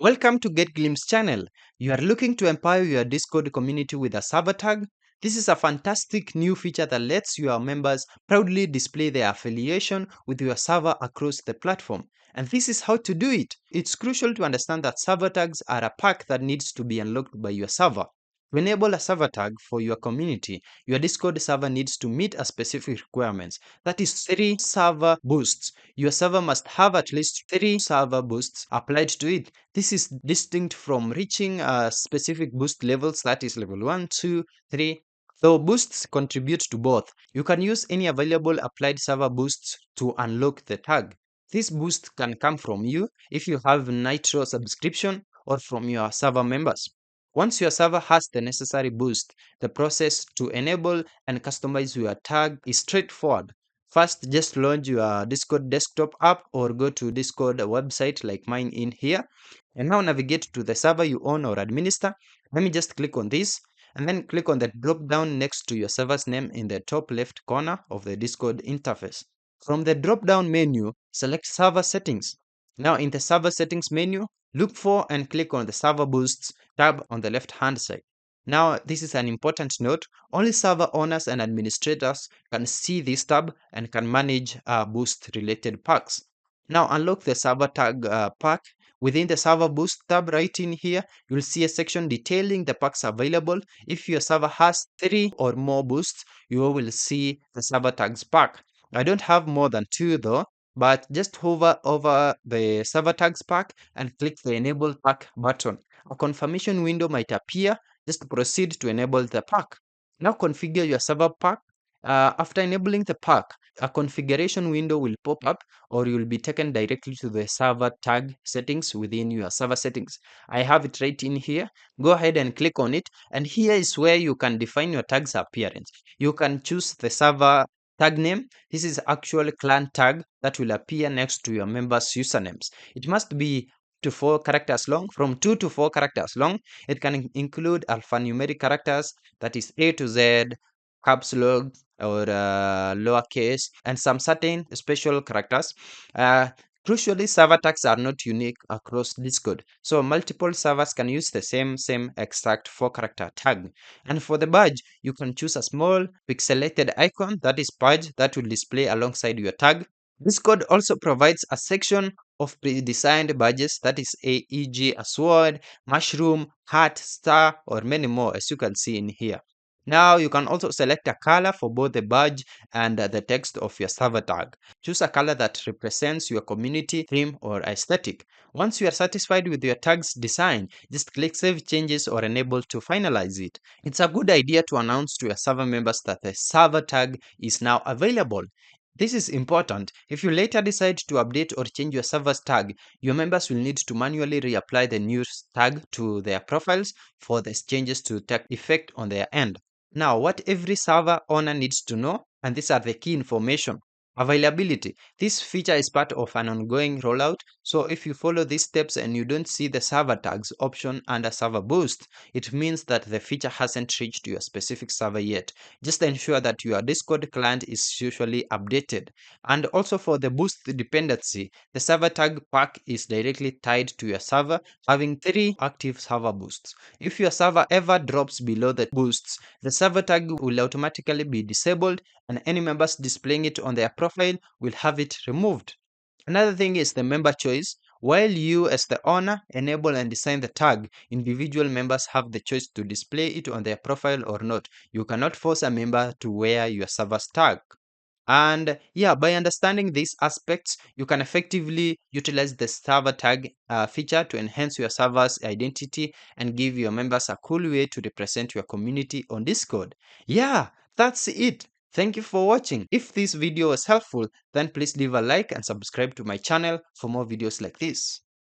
Welcome to Get Glimpse channel. You are looking to empower your Discord community with a server tag? This is a fantastic new feature that lets your members proudly display their affiliation with your server across the platform. And this is how to do it. It's crucial to understand that server tags are a pack that needs to be unlocked by your server. To enable a server tag for your community, your Discord server needs to meet a specific requirements. That is 3 server boosts. Your server must have at least 3 server boosts applied to it. This is distinct from reaching specific boost levels, that is level 1, 2, 3. Though boosts contribute to both, you can use any available applied server boosts to unlock the tag. This boost can come from you if you have Nitro subscription or from your server members. Once your server has the necessary boost, the process to enable and customize your tag is straightforward. First, just launch your Discord desktop app or go to Discord website like mine in here. And now navigate to the server you own or administer. Let me just click on this and then click on the drop down next to your server's name in the top left corner of the Discord interface. From the drop down menu, select server settings. Now in the server settings menu, look for and click on the server boosts tab on the left hand side. Now, this is an important note. Only server owners and administrators can see this tab and can manage boost related packs. Now, unlock the server tag pack. Within the server boost tab right in here, you'll see a section detailing the packs available. If your server has 3 or more boosts, you will see the server tags pack. I don't have more than 2 though, but just hover over the server tags pack and click the enable pack button. A confirmation window might appear. Just proceed to enable the pack. Now configure your server pack. After enabling the pack, a configuration window will pop up or you will be taken directly to the server tag settings within your server settings. I have it right in here. Go ahead and click on it, and here is where you can define your tag's appearance. You can choose the server tag name. This is actual clan tag that will appear next to your members' usernames. It must be to 4 characters long, from 2 to 4 characters long. It can include alphanumeric characters, that is A to Z, caps lock, or lowercase, and some certain special characters. Uh, Crucially, server tags are not unique across Discord, so multiple servers can use the same exact 4-character tag. And for the badge, you can choose a small pixelated icon, that is badge, that will display alongside your tag. Discord also provides a section of pre-designed badges, that is e.g. a sword, mushroom, heart, star, or many more, as you can see in here. Now you can also select a color for both the badge and the text of your server tag. Choose a color that represents your community, theme, or aesthetic. Once you are satisfied with your tag's design, just click Save Changes or Enable to finalize it. It's a good idea to announce to your server members that the server tag is now available. This is important. If you later decide to update or change your server's tag, your members will need to manually reapply the new tag to their profiles for the changes to take effect on their end. Now, what every server owner needs to know, and these are the key information. Availability. This feature is part of an ongoing rollout, so if you follow these steps and you don't see the server tags option under server boost, it means that the feature hasn't reached your specific server yet. Just ensure that your Discord client is usually updated. And also for the boost dependency, the server tag pack is directly tied to your server, having 3 active server boosts. If your server ever drops below the boosts, the server tag will automatically be disabled and any members displaying it on their profile will have it removed. Another thing is the member choice. While you as the owner enable and design the tag, individual members have the choice to display it on their profile or not. You cannot force a member to wear your server's tag. And yeah, by understanding these aspects, you can effectively utilize the server tag feature to enhance your server's identity and give your members a cool way to represent your community on Discord. Yeah, that's it. Thank you for watching. If this video was helpful, then please leave a like and subscribe to my channel for more videos like this.